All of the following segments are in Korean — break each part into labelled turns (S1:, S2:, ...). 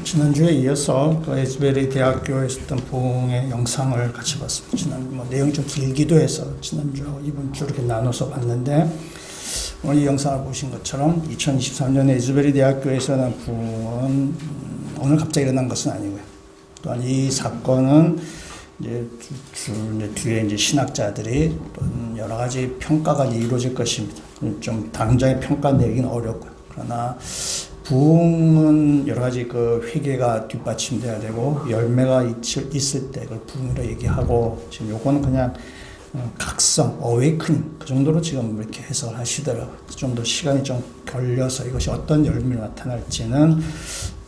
S1: 지난주에 이어서 그 에즈베리 대학교에 있었던 부흥의 영상을 같이 봤습니다. 지난 내용이 좀 길기도 해서 지난주하고 이번 주 이렇게 나눠서 봤는데, 오늘 이 영상을 보신 것처럼 2023년에 에즈베리 대학교에서는 부흥은 오늘 갑자기 일어난 것은 아니고요. 또한 이 사건은 이제 뒤에 이제 신학자들이 여러 가지 평가가 이루어질 것입니다. 좀 당장의 평가 내기는 어렵고요. 그러나 부흥은 여러 가지 그 회개가 뒷받침돼야 되고 열매가 있을 때 그걸 부흥이라 얘기하고, 지금 요거는 그냥 각성, 어웨이크닝 그 정도로 지금 이렇게 해석을 하시더라고요. 좀 더 시간이 좀 걸려서 이것이 어떤 열매로 나타날지는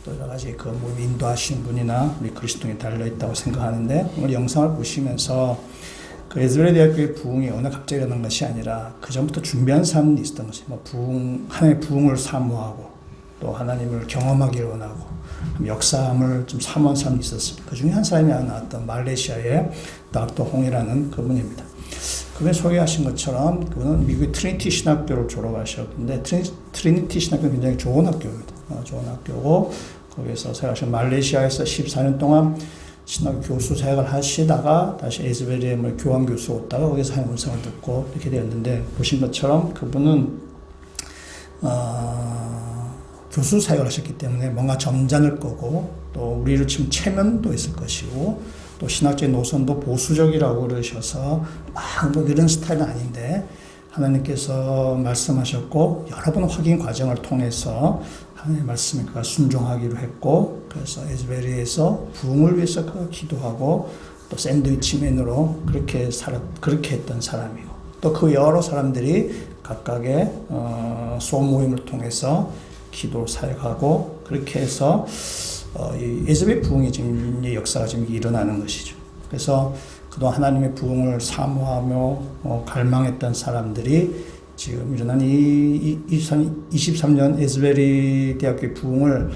S1: 또 여러 가지 그 인도하시는 분이나 우리 그리스도인이 달려있다고 생각하는데, 오늘 영상을 보시면서 그 에즈베리 대학교의 부흥이 오늘 갑자기 일어난 것이 아니라 그 전부터 준비한 사람들이 있었던 것이 하나님의 부흥을 사모하고 또 하나님을 경험하기를 원하고 역사함을 좀 사모한 사람이 있었습니다. 그 중에 한 사람이 나왔던 말레이시아의 닥터 홍이라는 그분입니다. 그분이 소개하신 것처럼 그분은 미국의 트리니티 신학교를 졸업하셨는데, 트리니티 신학교는 굉장히 좋은 학교입니다. 좋은 학교고, 거기서 사실 말레이시아에서 14년 동안 신학교 교수 사역을 하시다가 다시 에즈베리에 교환 교수 오다가 거기서 하나님 음성을 듣고 이렇게 되었는데, 보신 것처럼 그분은 교수 사역을 하셨기 때문에 뭔가 점잖을 거고, 또 우리를 치면 체면도 있을 것이고, 또 신학적인 노선도 보수적이라고 그러셔서 막 이런 스타일은 아닌데, 하나님께서 말씀하셨고 여러 번 확인 과정을 통해서 하나님의 말씀에 그가 순종하기로 했고, 그래서 에즈베리에서 부흥을 위해서 그가 기도하고 또 샌드위치맨으로 그렇게 했던 사람이고, 또 그 여러 사람들이 각각의 소모임을 통해서 기도 사역하고, 그렇게 해서 이 에즈베리 부흥의 지금 역사가 지금 일어나는 것이죠. 그래서 그동안 하나님의 부흥을 사모하며 갈망했던 사람들이 지금 일어난 이 2023년 에즈베리 대학교의 부흥을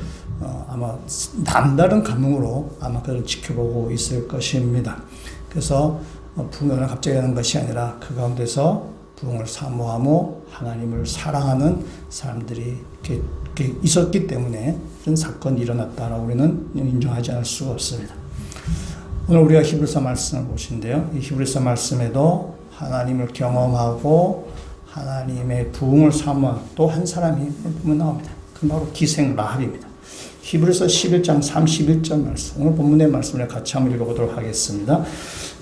S1: 아마 남다른 감흥으로 아마 그걸 지켜보고 있을 것입니다. 그래서 부흥이 갑자기 일어난 것이 아니라 그 가운데서 부흥을 사모하며 하나님을 사랑하는 사람들이 이렇게 있었기 때문에 이런 사건이 일어났다라고 우리는 인정하지 않을 수가 없습니다. 오늘 우리가 히브리서 말씀을 보신데요, 이 히브리서 말씀에도 하나님을 경험하고 하나님의 부흥을 사모한 또 한 사람이 보면 나옵니다. 그 바로 기생 라합입니다. 히브리서 11장 31절 말씀, 오늘 본문의 말씀을 같이 한번 읽어보도록 하겠습니다.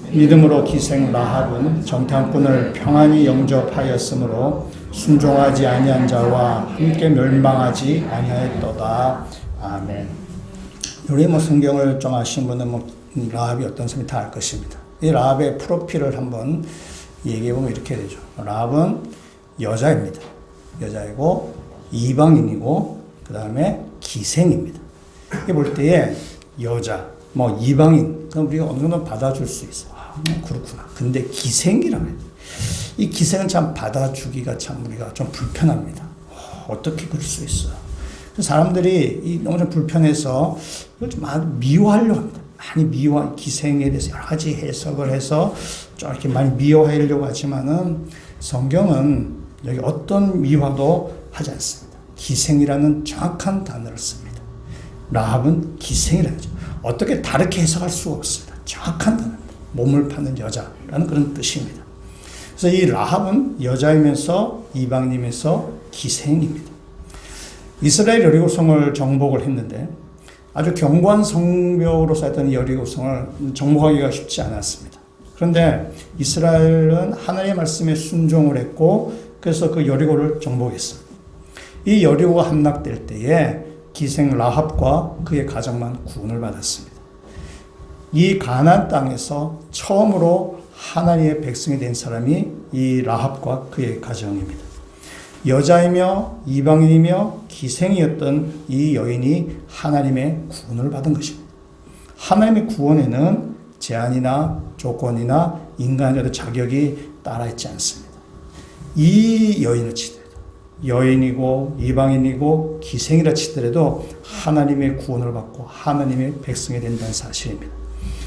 S1: 믿음으로 기생 라합은 정탐꾼을 평안히 영접하였으므로 순종하지 아니한 자와 함께 멸망하지 아니하였도다. 아멘. 우리 성경을 좀 아시는 분은 라합이 어떤 사람이 다 알 것입니다. 이 라합의 프로필을 한번 얘기해보면 이렇게 되죠. 라합은 여자입니다. 여자이고 이방인이고 그 다음에 기생입니다. 이게 볼 때에 여자, 이방인, 그럼 우리가 어느 정도 받아줄 수 있어. 그렇구나. 근데 기생이라고 해요. 이 기생은 참 받아주기가 참 우리가 좀 불편합니다. 어떻게 그럴 수 있어? 사람들이 너무 좀 불편해서 이걸 좀 미워하려고 합니다. 많이 기생에 대해서 여러 가지 해석을 해서 좀 이렇게 많이 미워하려고 하지만은 성경은 여기 어떤 미화도 하지 않습니다. 기생이라는 정확한 단어를 씁니다. 라합은 기생이라는 거죠. 어떻게 다르게 해석할 수가 없습니다. 정확한 단어입니다. 몸을 파는 여자라는 그런 뜻입니다. 그래서 이 라합은 여자이면서 이방인이면서 기생입니다. 이스라엘 여리고성을 정복을 했는데 아주 견고한 성벽으로 쌓였던 여리고성을 정복하기가 쉽지 않았습니다. 그런데 이스라엘은 하나님의 말씀에 순종을 했고, 그래서 그 여리고를 정복했습니다. 이 여리고가 함락될 때에 기생 라합과 그의 가정만 구원을 받았습니다. 이 가나안 땅에서 처음으로 하나님의 백성이 된 사람이 이 라합과 그의 가정입니다. 여자이며 이방인이며 기생이었던 이 여인이 하나님의 구원을 받은 것입니다. 하나님의 구원에는 제한이나 조건이나 인간의 자격이 따라있지 않습니다. 이 여인을 치더라도, 여인이고 이방인이고 기생이라 치더라도 하나님의 구원을 받고 하나님의 백성이 된다는 사실입니다.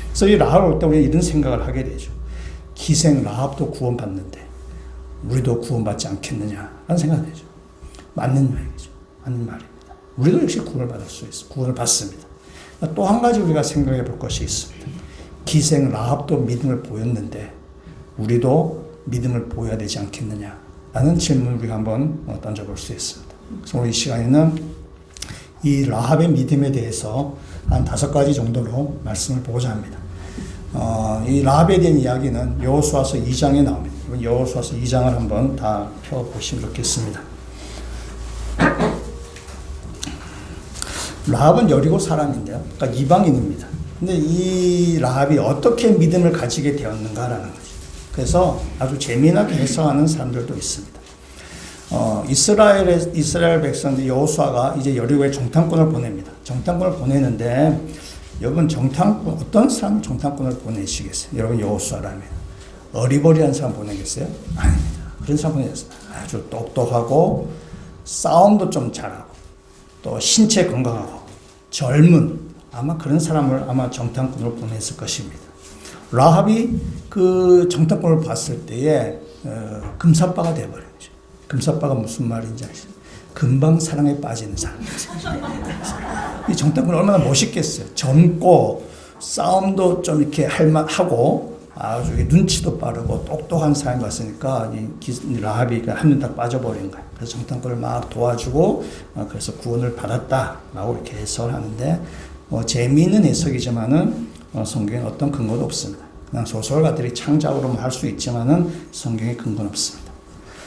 S1: 그래서 이 라합을 볼 때 우리는 이런 생각을 하게 되죠. 기생 라합도 구원받는데 우리도 구원받지 않겠느냐라는 생각이 되죠. 맞는 말이죠. 맞는 말입니다. 우리도 역시 구원을 받을 수 있어. 구원을 받습니다. 또 한 가지 우리가 생각해 볼 것이 있습니다. 기생 라합도 믿음을 보였는데 우리도 믿음을 보여야 되지 않겠느냐 라는 질문을 우리가 한번 던져볼 수 있습니다. 그래서 오늘 이 시간에는 이 라합의 믿음에 대해서 한 5가지 정도로 말씀을 보고자 합니다. 이 라합에 대한 이야기는 여호수아서 2장에 나옵니다. 여호수아서 2장을 한번 다 펴보시면 좋겠습니다. 라합은 여리고 사람인데요. 그러니까 이방인입니다. 근데 이 라합이 어떻게 믿음을 가지게 되었는가라는 거죠. 그래서 아주 재미나게 해석하는 사람들도 있습니다. 이스라엘 백성들 여호수아가 이제 여리고에 정탐꾼을 보냅니다. 정탐꾼을 보내는데 여러분 어떤 사람 정탐꾼을 보내시겠어요? 여러분 여호수아라면 어리버리한 사람 보내겠어요? 아닙니다. 그런 사람 보내겠어요. 아주 똑똑하고 싸움도 좀 잘하고 또 신체 건강하고 젊은 아마 그런 사람을 아마 정탐꾼으로 보냈을 것입니다. 라합이 그 정탐꾼을 봤을 때에 금사빠가 되어버린 거죠. 금사빠가 무슨 말인지 아시죠? 금방 사랑에 빠지는 사람. 이 정탐꾼은 얼마나 멋있겠어요. 젊고 싸움도 좀 이렇게 하고 아주 눈치도 빠르고 똑똑한 사람이 왔으니까 이 라합이 한눈 딱 빠져버린 거예요. 그래서 정탐꾼을 막 도와주고 그래서 구원을 받았다라고 이렇게 해석을 하는데 재미있는 해석이지만은 성경에 어떤 근거도 없습니다. 그냥 소설가들이 창작으로만 할 수 있지만은 성경에 근거는 없습니다.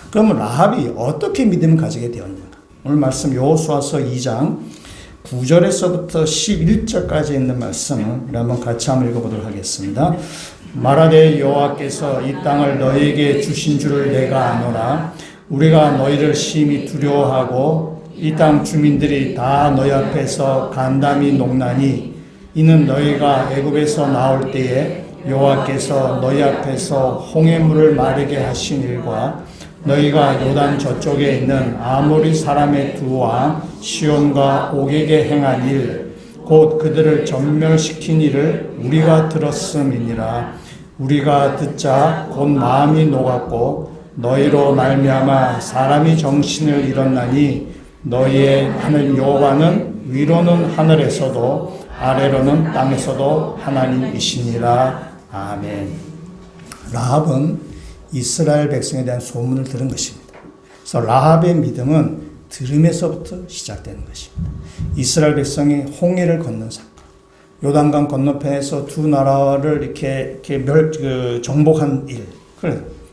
S1: 그러면 라합이 어떻게 믿음을 가지게 되었는가? 오늘 말씀 여호수아서 2장 9절에서부터 11절까지 있는 말씀을 한번 같이 한번 읽어보도록 하겠습니다. 말하되 여호와께서 이 땅을 너희에게 주신 줄을 내가 아노라. 우리가 너희를 심히 두려워하고 이 땅 주민들이 다 너희 앞에서 간담이 녹나니 이는 너희가 애굽에서 나올 때에 여호와께서 너희 앞에서 홍해물을 마르게 하신 일과 너희가 요단 저쪽에 있는 아모리 사람의 두 왕 시온과 옥에게 행한 일 곧 그들을 전멸시킨 일을 우리가 들었음이니라. 우리가 듣자 곧 마음이 녹았고 너희로 말미암아 사람이 정신을 잃었나니 너희의 하나님 여호와는 위로는 하늘에서도 아래로는 땅에서도 하나님이시니라. 아멘. 라합은 이스라엘 백성에 대한 소문을 들은 것입니다. 그래서 라합의 믿음은 들음에서부터 시작되는 것입니다. 이스라엘 백성이 홍해를 건넌 사건, 요단강 건너편에서 두 나라를 이렇게 정복한 일.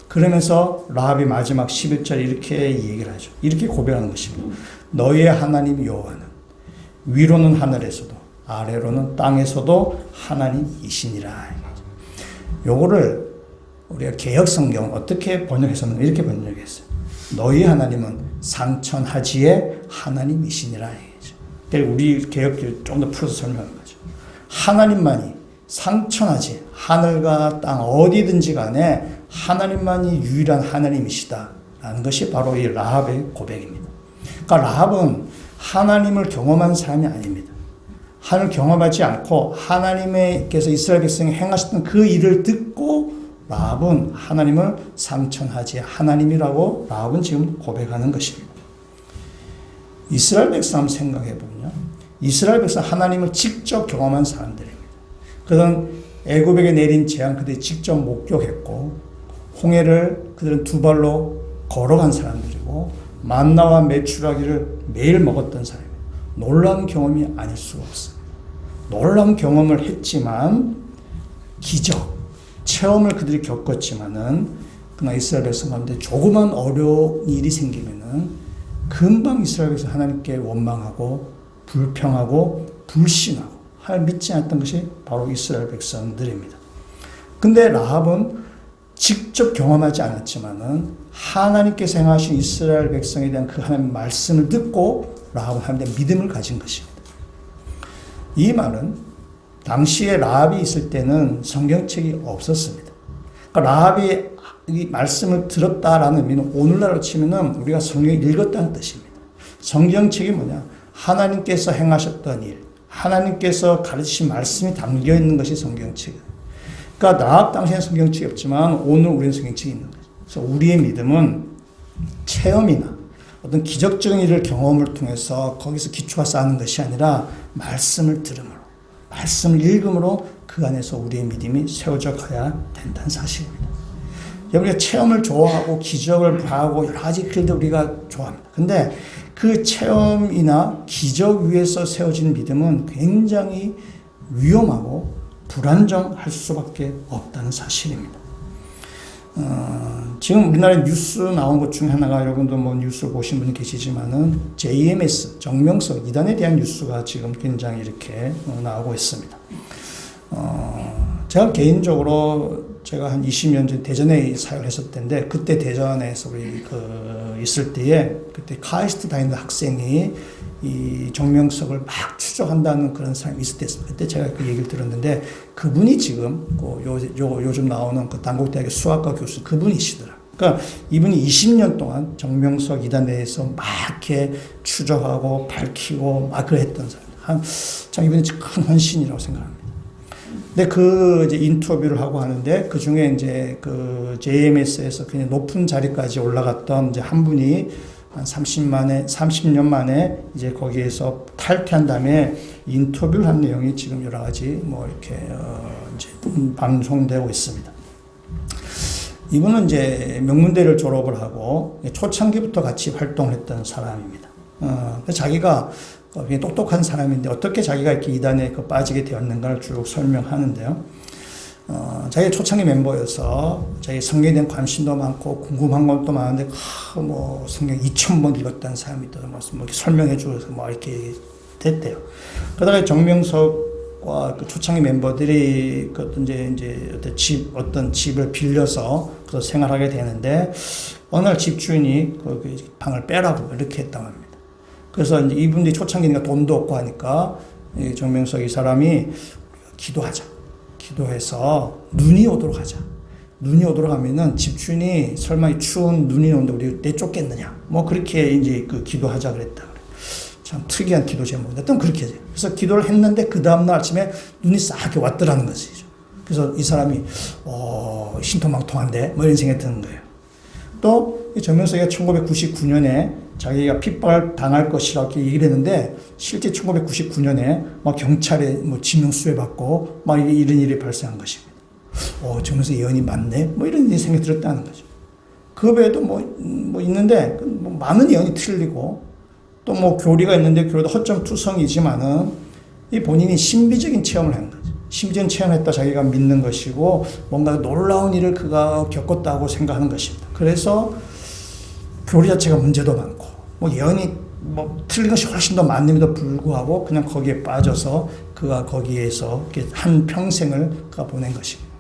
S1: 그러면서 라합이 마지막 11절 이렇게 얘기를 하죠. 이렇게 고백하는 것입니다. 너희의 하나님 여호와는 위로는 하늘에서도 아래로는 땅에서도 하나님이시니라. 요거를 우리가 개혁 성경 어떻게 번역해서는 이렇게 번역했어요. 너희 하나님은 상천하지의 하나님이시니라. 우리 개혁을 좀 더 풀어서 설명하는 거죠. 하나님만이 상천하지 하늘과 땅 어디든지 간에 하나님만이 유일한 하나님이시다라는 것이 바로 이 라합의 고백입니다. 그러니까 라합은 하나님을 경험한 사람이 아닙니다. 하나님을 경험하지 않고 하나님께서 이스라엘 백성이 행하셨던 그 일을 듣고 라합은 하나님을 상천하지 하나님이라고 라합은 지금 고백하는 것입니다. 이스라엘 백성 한번 생각해보면요. 이스라엘 백성 하나님을 직접 경험한 사람들입니다. 그들은 애굽에게 내린 재앙 그들이 직접 목격했고 홍해를 그들은 두 발로 걸어간 사람들이고 만나와 메추라기를 매일 먹었던 사람입니다. 놀라운 경험이 아닐 수가 없어요. 놀라운 경험을 했지만 기적, 체험을 그들이 겪었지만은 그러나 이스라엘 백성 가운데 조그만 어려운 일이 생기면은 금방 이스라엘 백성 하나님께 원망하고 불평하고 불신하고 하나님 믿지 않았던 것이 바로 이스라엘 백성들입니다. 근데 라합은 직접 경험하지 않았지만은 하나님께서 행하신 이스라엘 백성에 대한 그 하나님의 말씀을 듣고 라합은 하나님에 대한 믿음을 가진 것입니다. 이 말은 당시에 라합이 있을 때는 성경책이 없었습니다. 그러니까 라합이 이 말씀을 들었다라는 의미는 오늘날로 치면은 우리가 성경을 읽었다는 뜻입니다. 성경책이 뭐냐? 하나님께서 행하셨던 일, 하나님께서 가르치신 말씀이 담겨 있는 것이 성경책이에요. 그러니까 라합 당시에는 성경책이 없지만 오늘 우리는 성경책이 있는 거죠. 그래서 우리의 믿음은 체험이나 어떤 기적적인 일을 경험을 통해서 거기서 기초가 쌓는 것이 아니라 말씀을 들음으로, 말씀을 읽음으로 그 안에서 우리의 믿음이 세워져 가야 된다는 사실입니다. 우리가 체험을 좋아하고 기적을 바라고 여러 가지 길도 우리가 좋아합니다. 근데 그 체험이나 기적 위에서 세워진 믿음은 굉장히 위험하고 불안정할 수밖에 없다는 사실입니다. 지금 우리나라에 뉴스 나온 것 중에 하나가, 여러분도 뭐 뉴스 보신 분이 계시지만은 JMS, 정명석 이단에 대한 뉴스가 지금 굉장히 이렇게 나오고 있습니다. 제가 개인적으로 제가 한 20년 전 대전에 사역을 했을 때인데, 그때 대전에서 우리 있을 때에 그때 카이스트 다니는 학생이 이 정명석을 막 추적한다는 그런 사람이 있을 때, 그때 제가 그 얘기를 들었는데, 그분이 지금 요즘 나오는 그 단국대학의 수학과 교수 그분이시더라. 그러니까 이분이 20년 동안 정명석 이단 내에서 막 이렇게 추적하고 밝히고 막 그랬던 사람. 참 이분이 큰 헌신이라고 생각합니다. 근데 이제 인터뷰를 하고 하는데, 그 중에 이제 JMS에서 그냥 높은 자리까지 올라갔던 이제 한 분이 한 30년 만에 이제 거기에서 탈퇴한 다음에 인터뷰를 한 내용이 지금 여러 가지 뭐 이렇게 이제 방송되고 있습니다. 이분은 이제 명문대를 졸업을 하고 초창기부터 같이 활동을 했던 사람입니다. 자기가 굉장히 똑똑한 사람인데 어떻게 자기가 이렇게 이단에 빠지게 되었는가를 쭉 설명하는데요. 자기 초창기 멤버여서 자기 성경에 대한 관심도 많고 궁금한 것도 많은데, 뭐 성경 2,000번 읽었다는 사람이 있다, 뭐 이렇게 설명해 주어서 뭐 이렇게 됐대요. 그러다가 정명석과 그 초창기 멤버들이 어떤 집을 빌려서 그 생활하게 되는데, 어느 날 집주인이 그 방을 빼라고 이렇게 했다고 합니다. 그래서 이제 이분들이 초창기니까 돈도 없고 하니까 정명석 이 사람이 기도하자. 기도해서 눈이 오도록 하자. 눈이 오도록 하면은 집주인이 설마 추운 눈이 오는데 우리 내쫓겠느냐. 뭐 그렇게 이제 기도하자 그랬다. 참 특이한 기도 제목인데, 또 그렇게 해요. 그래서 기도를 했는데 그 다음날 아침에 눈이 싹 왔더라는 것이죠. 그래서 이 사람이, 신토망통한데? 뭐 이런 생각이 드는 거예요. 또 정명석이가 1999년에 자기가 핍박을 당할 것이라고 얘기를 했는데, 실제 1999년에 막 경찰에 뭐 지명수배 받고 막 이런 일이 발생한 것입니다. 정명석 예언이 맞네? 뭐 이런 생각이 들었다는 거죠. 그 외에도 뭐 있는데, 뭐 많은 예언이 틀리고, 또 뭐 교리가 있는데 교리도 허점투성이지만은 이 본인이 신비적인 체험을 한 거죠. 신비적인 체험을 했다 자기가 믿는 것이고, 뭔가 놀라운 일을 그가 겪었다고 생각하는 것입니다. 그래서 교리 자체가 문제도 많고, 뭐 예언이 뭐 틀린 것이 훨씬 더 많음에도 불구하고 그냥 거기에 빠져서 그가 거기에서 한 평생을 그가 보낸 것입니다.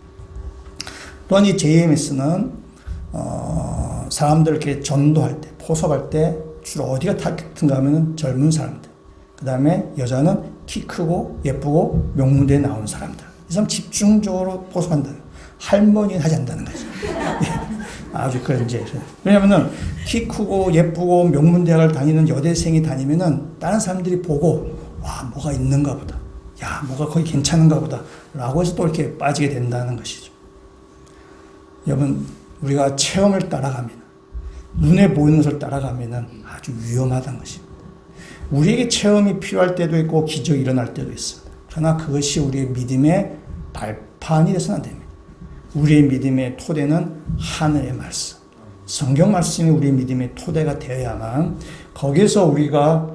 S1: 또한 이 JMS는 사람들 이렇게 전도할 때, 포섭할 때 주로 어디가 타겟인가 하면은 젊은 사람들. 그 다음에 여자는 키 크고 예쁘고 명문대에 나온 사람들. 이 사람 집중적으로 포섭한다. 할머니는 하지 않는다는 거죠. 아주 이제 왜냐면은 키 크고 예쁘고 명문대학을 다니는 여대생이 다니면은 다른 사람들이 보고, 와, 뭐가 있는가 보다. 야, 뭐가 거기 괜찮은가 보다. 라고 해서 또 이렇게 빠지게 된다는 것이죠. 여러분, 우리가 체험을 따라가면, 눈에 보이는 것을 따라가면은 아주 위험하다는 것입니다. 우리에게 체험이 필요할 때도 있고 기적이 일어날 때도 있습니다. 그러나 그것이 우리의 믿음의 발판이 돼서는 안 됩니다. 우리의 믿음의 토대는 하늘의 말씀, 성경 말씀이 우리의 믿음의 토대가 되어야만 거기서 우리가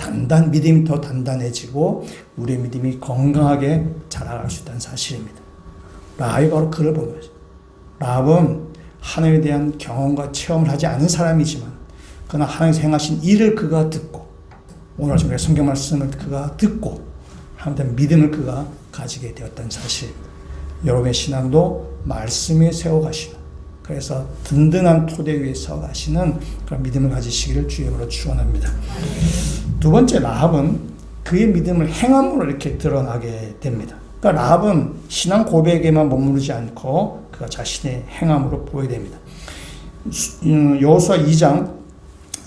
S1: 믿음이 더 단단해지고 우리의 믿음이 건강하게 자라갈 수 있다는 사실입니다. 라합이 바로 그를 본 거죠. 라합은 하나님에 대한 경험과 체험을 하지 않은 사람이지만, 그러나 하나님께서 행하신 일을 그가 듣고, 오늘 아침에 성경 말씀을 그가 듣고 하나님에 대한 믿음을 그가 가지게 되었다는 사실입니다. 여러분의 신앙도 말씀에 세워가시는, 그래서 든든한 토대 위에 세워가시는 그런 믿음을 가지시기를 주의 이름으로 축원합니다. 두 번째, 라합은 그의 믿음을 행함으로 이렇게 드러나게 됩니다. 그러니까 라합은 신앙 고백에만 머무르지 않고 그가 자신의 행함으로 보여야 됩니다. 여호수아 2장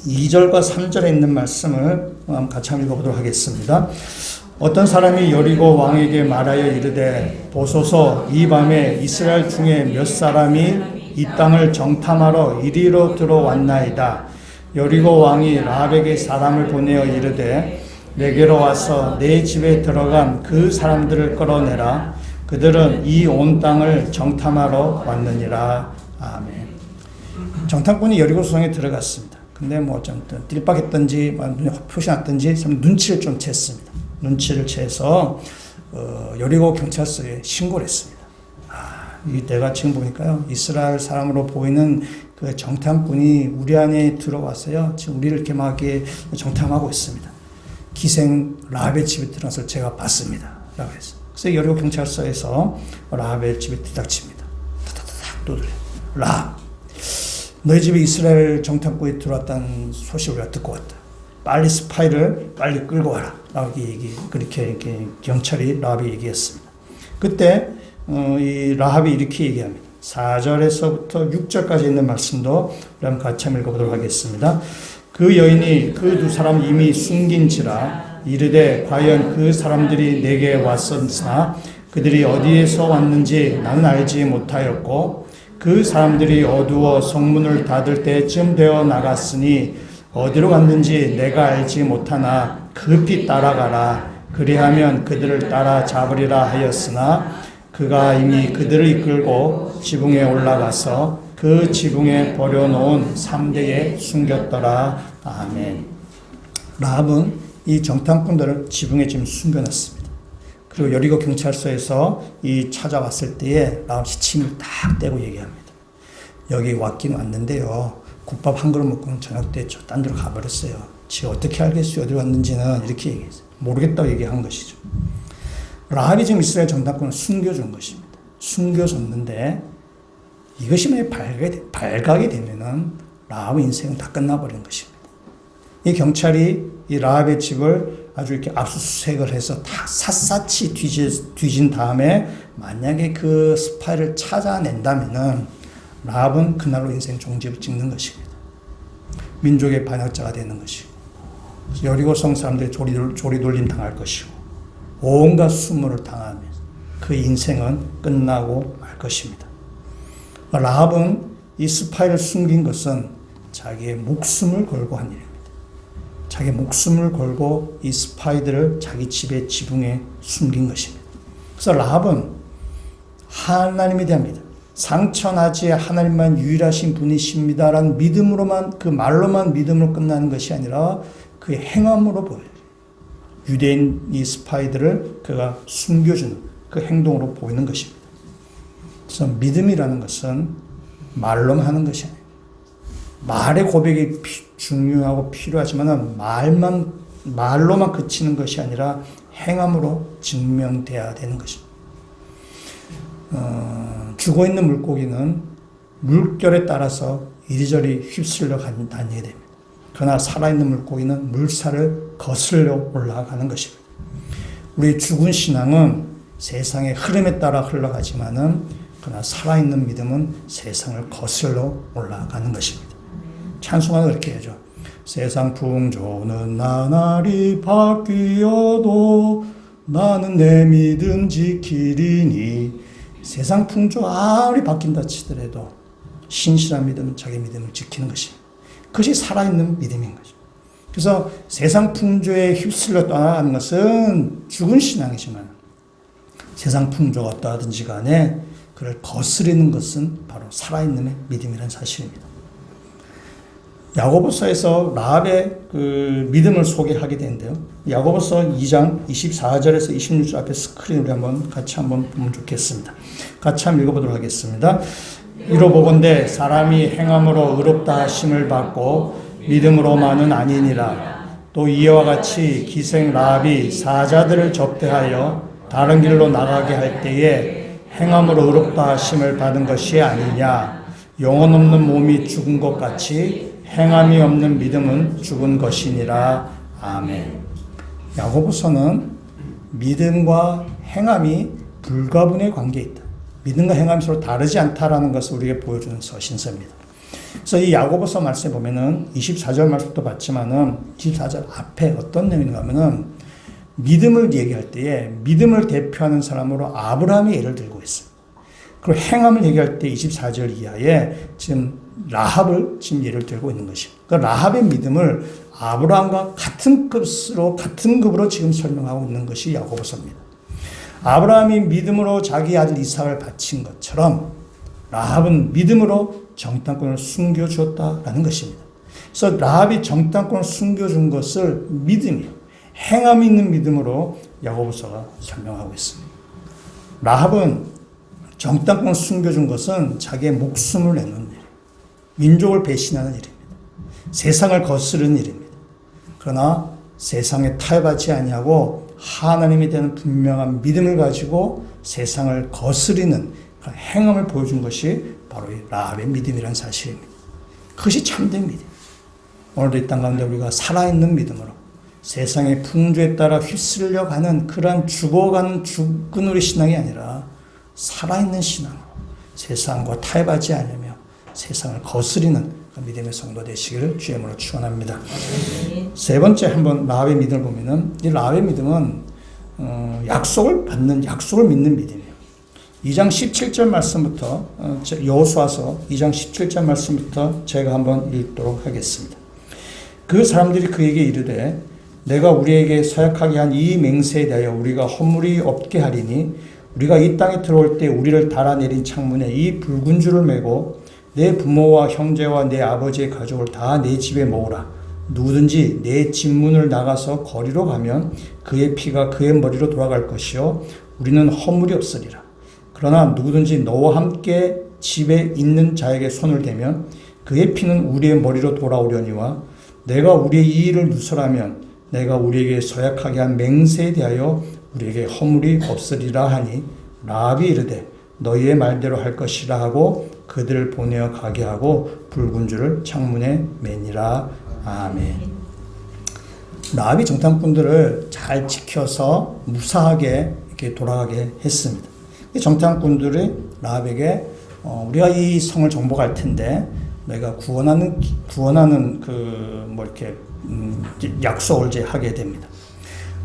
S1: 2절과 3절에 있는 말씀을 같이 한번 읽어보도록 하겠습니다. 어떤 사람이 여리고 왕에게 말하여 이르되, 보소서, 이 밤에 이스라엘 중에 몇 사람이 이 땅을 정탐하러 이리로 들어왔나이다. 여리고 왕이 라합에게 사람을 보내어 이르되 내게로 와서 내 집에 들어간 그 사람들을 끌어내라. 그들은 이 온 땅을 정탐하러 왔느니라. 아멘. 정탐꾼이 여리고 성에 들어갔습니다. 근데 뭐 좀 띨박했던지 눈에 표시 났던지 눈치를 좀 챘습니다. 눈치를 채서 여리고 경찰서에 신고를 했습니다. 이 내가 지금 보니까요, 이스라엘 사람으로 보이는 그 정탐꾼이 우리 안에 들어와서요, 지금 우리를 이렇게 막 정탐하고 있습니다. 기생 라합의 집에 들어가서 제가 봤습니다. 라고 했어요. 그래서 여리고 경찰서에서 라합의 집에 뒤닥칩니다. 타타타닥 두드려. 라합, 너희 집에 이스라엘 정탐꾼이 들어왔다는 소식을 우리가 듣고 왔다. 빨리 스파이를 빨리 끌고 와라. 라고 그렇게 경찰이 라합이 얘기했습니다. 그때 이 라합이 이렇게 얘기합니다. 4절에서부터 6절까지 있는 말씀도 우리 한번 같이 한번 읽어보도록 하겠습니다. 그 여인이 그 두 사람 이미 숨긴지라 이르되 과연 그 사람들이 내게 왔었으나 그들이 어디에서 왔는지 나는 알지 못하였고 그 사람들이 어두워 성문을 닫을 때쯤 되어 나갔으니 어디로 갔는지 내가 알지 못하나 급히 따라가라. 그리하면 그들을 따라 잡으리라 하였으나 그가 이미 그들을 이끌고 지붕에 올라가서 그 지붕에 버려놓은 삼대에 숨겼더라. 아멘. 라합은 이 정탐꾼들을 지붕에 지금 숨겨놨습니다. 그리고 여리고 경찰서에서 이 찾아왔을 때에 라합 시침을 딱 떼고 얘기합니다. 여기 왔긴 왔는데요, 국밥 한 그릇 먹고는 저녁 때 저 딴 데로 가버렸어요. 지가 어떻게 알겠어요? 어디 왔는지는. 이렇게 얘기했어요. 모르겠다고 얘기한 것이죠. 라합이 지금 이스라엘 정탐꾼을 숨겨준 것입니다. 숨겨줬는데 이것이 만약 발각이 되면은 라합의 인생은 다 끝나버린 것입니다. 이 경찰이 이 라합의 집을 아주 이렇게 압수수색을 해서 다 샅샅이 뒤진 다음에 만약에 그 스파이를 찾아낸다면은 라합은 그날로 인생 종지를 찍는 것입니다. 민족의 반역자가 되는 것이고 여리고성 사람들이 조리돌림 당할 것이고 온갖 수모를 당하면서 그 인생은 끝나고 말 것입니다. 라합은 이 스파이를 숨긴 것은 자기의 목숨을 걸고 한 일입니다. 자기 목숨을 걸고 이 스파이들을 자기 집의 지붕에 숨긴 것입니다. 그래서 라합은 하나님에 대합니다. 상천하지에 하나님만 유일하신 분이십니다라는 믿음으로만, 그 말로만 믿음으로 끝나는 것이 아니라 그 행함으로 보여요. 유대인 이 스파이들을 그가 숨겨주는 그 행동으로 보이는 것입니다. 그래서 믿음이라는 것은 말로만 하는 것이 아니에요. 말의 고백이 중요하고 필요하지만 말로만 그치는 것이 아니라 행함으로 증명돼야 되는 것입니다. 죽어있는 물고기는 물결에 따라서 이리저리 휩쓸려 다니게 됩니다. 그러나 살아있는 물고기는 물살을 거슬러 올라가는 것입니다. 우리 죽은 신앙은 세상의 흐름에 따라 흘러가지만은 그러나 살아있는 믿음은 세상을 거슬러 올라가는 것입니다. 찬송가는 그렇게 해야죠. 세상 풍조는 나날이 바뀌어도 나는 내 믿음 지키리니. 세상 풍조 아무리 바뀐다 치더라도 신실한 믿음은 자기 믿음을 지키는 것입니다. 그것이 살아있는 믿음인 거죠. 그래서 세상 풍조에 휩쓸려 떠나가는 것은 죽은 신앙이지만 세상 풍조가 어떠하든지 간에 그를 거스르는 것은 바로 살아있는 믿음이라는 사실입니다. 야고보서에서 라합의 그 믿음을 소개하게 되는데요. 야고보서 2장 24절에서 26절 앞에 스크린 우리 같이 한번 보면 좋겠습니다. 같이 한번 읽어보도록 하겠습니다. 이로 보건대 사람이 행함으로 의롭다 하심을 받고 믿음으로만은 아니니라. 또 이와 같이 기생 라합이 사자들을 접대하여 다른 길로 나가게 할 때에 행함으로 의롭다 하심을 받은 것이 아니냐. 영혼 없는 몸이 죽은 것 같이 행함이 없는 믿음은 죽은 것이니라. 아멘. 야고보서는 믿음과 행함이 불가분의 관계에 있다. 믿음과 행함이 서로 다르지 않다라는 것을 우리에게 보여주는 서신서입니다. 그래서 이 야고보서 말씀에 보면은 24절 말씀도 봤지만은 24절 앞에 어떤 내용인가 하면은 믿음을 얘기할 때에 믿음을 대표하는 사람으로 아브라함의 예를 들고 있어요. 그리고 행함을 얘기할 때 24절 이하에 지금 라합을 지금 예를 들고 있는 것입니다. 그 라합의 믿음을 아브라함과 같은 급으로 지금 설명하고 있는 것이 야고보서입니다. 아브라함이 믿음으로 자기 아들 이삭을 바친 것처럼 라합은 믿음으로 정탐꾼을 숨겨주었다라는 것입니다. 그래서 라합이 정탐꾼을 숨겨준 것을 믿음이요, 행함이 있는 믿음으로 야고보서가 설명하고 있습니다. 라합은 정탐꾼을 숨겨준 것은 자기의 목숨을 내놓은 일, 민족을 배신하는 일입니다. 세상을 거스르는 일입니다. 그러나 세상에 타협하지 아니하고 하나님에 대한 분명한 믿음을 가지고 세상을 거스리는 그런 행함을 보여준 것이 바로 이 라합의 믿음이라는 사실입니다. 그것이 참된 믿음. 오늘도 이 땅 가운데 우리가 살아있는 믿음으로 세상의 풍조에 따라 휩쓸려 가는 그러한 죽어가는 죽은 우리 신앙이 아니라 살아있는 신앙으로 세상과 타협하지 않으며 세상을 거스리는 그 믿음의 성도 되시기를 주의 이름으로 축원합니다. 세 번째 한번 라합의 믿음을 보면은 이 라합의 믿음은 약속을 믿는 믿음이에요. 2장 17절 말씀부터 여호수아서 2장 17절 말씀부터 제가 한번 읽도록 하겠습니다. 그 사람들이 그에게 이르되 내가 우리에게 서약하게 한 이 맹세에 대하여 우리가 허물이 없게 하리니 우리가 이 땅에 들어올 때 우리를 달아내린 창문에 이 붉은 줄을 매고 내 부모와 형제와 내 아버지의 가족을 다 내 집에 모으라. 누구든지 내 집 문을 나가서 거리로 가면 그의 피가 그의 머리로 돌아갈 것이요 우리는 허물이 없으리라. 그러나 누구든지 너와 함께 집에 있는 자에게 손을 대면 그의 피는 우리의 머리로 돌아오려니와 내가 우리의 이 일을 누설하면 내가 우리에게 서약하게 한 맹세에 대하여 우리에게 허물이 없으리라 하니 라합이 이르되 너희의 말대로 할 것이라 하고 그들을 보내어 가게 하고 붉은 줄을 창문에 매니라. 아멘. 라합이 정탐꾼들을 잘 지켜서 무사하게 이렇게 돌아가게 했습니다. 정탐꾼들이 라합에게 우리가 이 성을 정복할 텐데 너희가 구원하는 약속을 이제 하게 됩니다.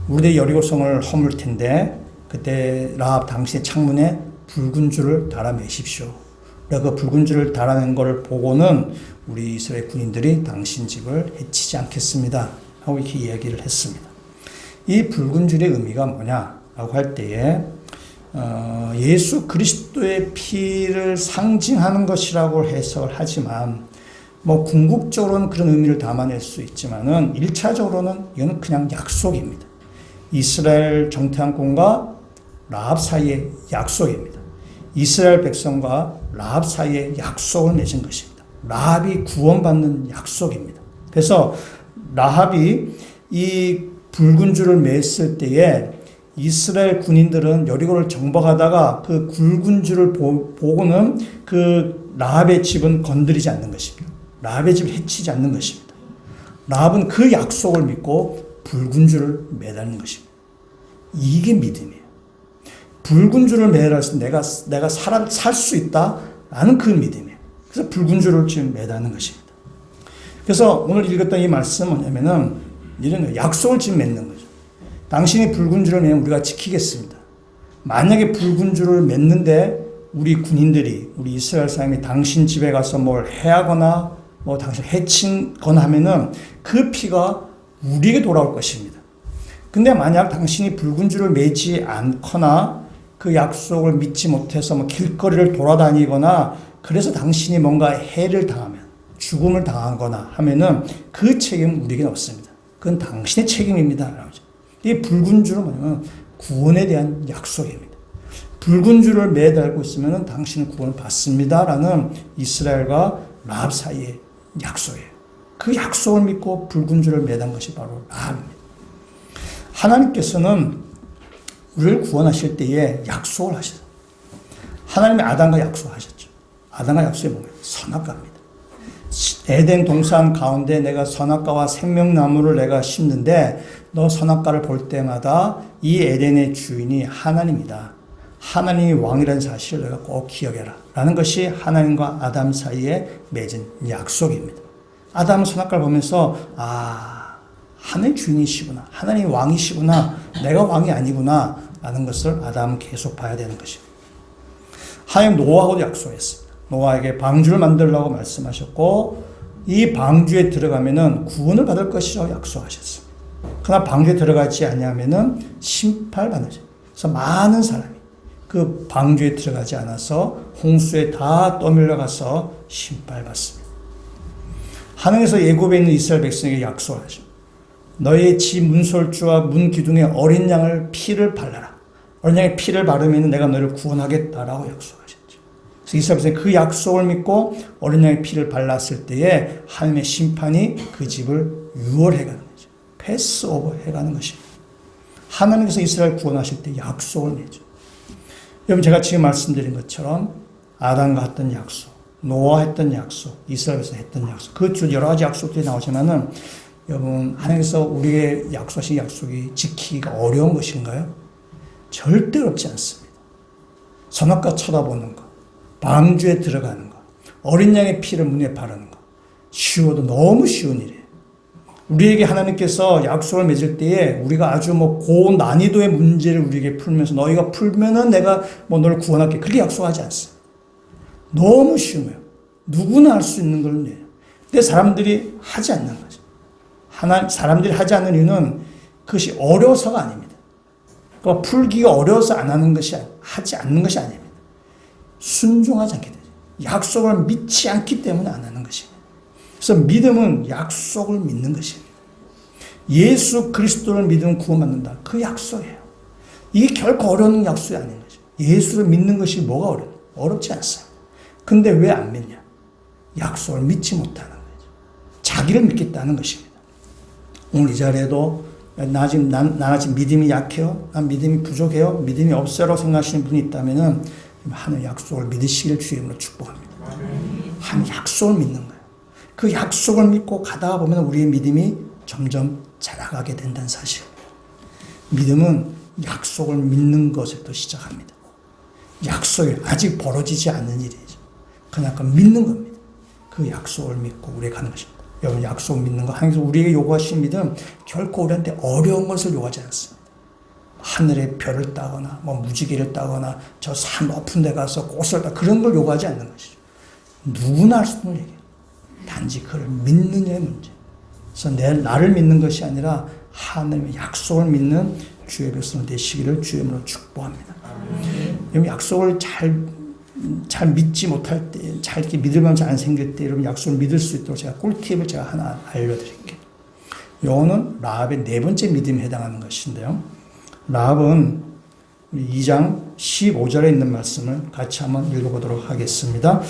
S1: 우리의 여리고성을 허물 텐데 그때 라합 당신의 창문에 붉은 줄을 달아매십시오. 그 붉은 줄을 달아낸 것을 보고는 우리 이스라엘 군인들이 당신 집을 해치지 않겠습니다 하고 이렇게 이야기를 했습니다. 이 붉은 줄의 의미가 뭐냐라고 할 때에 예수 그리스도의 피를 상징하는 것이라고 해석을 하지만 궁극적으로는 그런 의미를 담아낼 수 있지만은 1차적으로는 이건 그냥 약속입니다. 이스라엘 정탐꾼과 라합 사이의 약속입니다. 이스라엘 백성과 라합 사이의 약속을 맺은 것입니다. 라합이 구원받는 약속입니다. 그래서 라합이 이 붉은 줄을 맸을 때에 이스라엘 군인들은 여리고를 정복하다가 그 굵은 줄을 보고는 그 라합의 집은 건드리지 않는 것입니다. 라합의 집을 해치지 않는 것입니다. 라합은 그 약속을 믿고 붉은 줄을 매다는 것입니다. 이게 믿음이에요. 붉은 줄을 매달아서 내가 살 수 있다라는 그 믿음이에요. 그래서 붉은 줄을 지금 매다는 것입니다. 그래서 오늘 읽었던 이 말씀은 뭐냐면은 이런 약속을 지금 맺는 거죠. 당신이 붉은 줄을 매면 우리가 지키겠습니다. 만약에 붉은 줄을 맺는데 우리 군인들이, 우리 이스라엘 사람이 당신 집에 가서 뭘 해하거나 당신을 해친거나 하면은 그 피가 우리에게 돌아올 것입니다. 근데 만약 당신이 붉은 줄을 매지 않거나 그 약속을 믿지 못해서 길거리를 돌아다니거나 그래서 당신이 뭔가 해를 당하면, 죽음을 당하거나 하면은 그 책임은 우리에게 없습니다. 그건 당신의 책임입니다. 이 붉은 줄은 뭐냐면 구원에 대한 약속입니다. 붉은 줄을 매달고 있으면 당신은 구원을 받습니다라는 이스라엘과 라합 사이의 약속이에요. 그 약속을 믿고 붉은 줄을 매단 것이 바로 라합입니다. 하나님께서는 우리를 구원하실 때에 약속을 하셨어요. 하나님이 아담과 약속하셨죠. 아담과 약속이 뭐예요? 선악과입니다. 에덴 동산 가운데 내가 선악과와 생명나무를 내가 심는데 너 선악과를 볼 때마다 이 에덴의 주인이 하나님이다. 하나님이 왕이라는 사실을 너희가 꼭 기억해라. 라는 것이 하나님과 아담 사이에 맺은 약속입니다. 아담은 선악과를 보면서 하나님 주인이시구나. 하나님 왕이시구나. 내가 왕이 아니구나. 라는 것을 아담은 계속 봐야 되는 것입니다. 하나님 노아하고도 약속했습니다. 노아에게 방주를 만들라고 말씀하셨고 이 방주에 들어가면은 구원을 받을 것이라고 약속하셨어요. 그러나 방주에 들어가지 아니하면은 심판을 받으죠. 그래서 많은 사람이 그 방주에 들어가지 않아서 홍수에 다 떠밀려가서 심판을 받습니다. 하나님께서 애굽에 있는 이스라엘 백성에게 약속하죠. 너의 집 문설주와 문 기둥에 어린 양을 피를 발라라. 어린 양의 피를 바르면 내가 너를 구원하겠다라고 약속하셨죠. 그래서 이스라엘 백성이 그 약속을 믿고 어린 양의 피를 발랐을 때에 하나님의 심판이 그 집을 유월해가는 거죠. 패스오버 해가는 것입니다. 하나님께서 이스라엘 구원하실 때 약속을 내죠. 여러분 제가 지금 말씀드린 것처럼 아담과 했던 약속, 노아 했던 약속, 이스라엘에서 했던 약속, 그 여러 가지 약속들이 나오지만은 여러분 하나님께서 우리의 약속하신 약속이 지키기가 어려운 것인가요? 절대 어렵지 않습니다. 선악과 쳐다보는 것, 방주에 들어가는 것, 어린 양의 피를 문에 바르는 것, 쉬워도 너무 쉬운 일이에요. 우리에게 하나님께서 약속을 맺을 때에 우리가 아주 고난이도의 문제를 우리에게 풀면서 너희가 풀면은 내가 너를 구원할게. 그렇게 약속하지 않습니다. 너무 쉬워요. 누구나 할 수 있는 걸 내요. 근데 사람들이 하지 않는 거죠. 사람들이 하지 않는 이유는 그것이 어려서가 아닙니다. 그러니까 풀기가 어려워서 안 하는 것이, 하지 않는 것이 아닙니다. 순종하지 않게 되죠. 약속을 믿지 않기 때문에 안 하는 것입니다. 그래서 믿음은 약속을 믿는 것입니다. 예수 그리스도를 믿으면 구원받는다. 그 약속이에요. 이게 결코 어려운 약속이 아닌 거죠. 예수를 믿는 것이 뭐가 어려워요? 어렵지 않습니다. 근데 왜 안 믿냐? 약속을 믿지 못하는 거죠. 자기를 믿겠다는 것입니다. 오늘 이 자리에도 나 지금 믿음이 약해요. 난 믿음이 부족해요. 믿음이 없어라고 생각하시는 분이 있다면은 하나님 약속을 믿으시길 주의 이름으로 축복합니다. 하나님 약속을 믿는 거예요. 그 약속을 믿고 가다가 보면 우리의 믿음이 점점 자라가게 된다는 사실. 믿음은 약속을 믿는 것에부터 시작합니다. 약속이 아직 벌어지지 않는 일이죠. 그냥 믿는 겁니다. 그 약속을 믿고 우리가 가는 것입니다. 여러분 약속 믿는 거 하나님께서 우리에게 요구하신 믿음 결코 우리한테 어려운 것을 요구하지 않습니다. 하늘에 별을 따거나 무지개를 따거나 저 산 높은 데 가서 꽃을 따 그런 걸 요구하지 않는 것이죠. 누구나 할 수 있는 얘기예요. 단지 그를 믿느냐의 문제. 그래서 나를 믿는 것이 아니라 하나님의 약속을 믿는 주의 백성 되시기를 주의 이름으로 축복합니다. 여러분 약속을 잘 믿지 못할 때, 잘 이렇게 믿으면 잘 안 생길 때, 여러분 약속을 믿을 수 있도록 제가 꿀팁을 제가 하나 알려드릴게요. 요거는 라합의 네 번째 믿음에 해당하는 것인데요. 라합은 2장 15절에 있는 말씀을 같이 한번 읽어보도록 하겠습니다.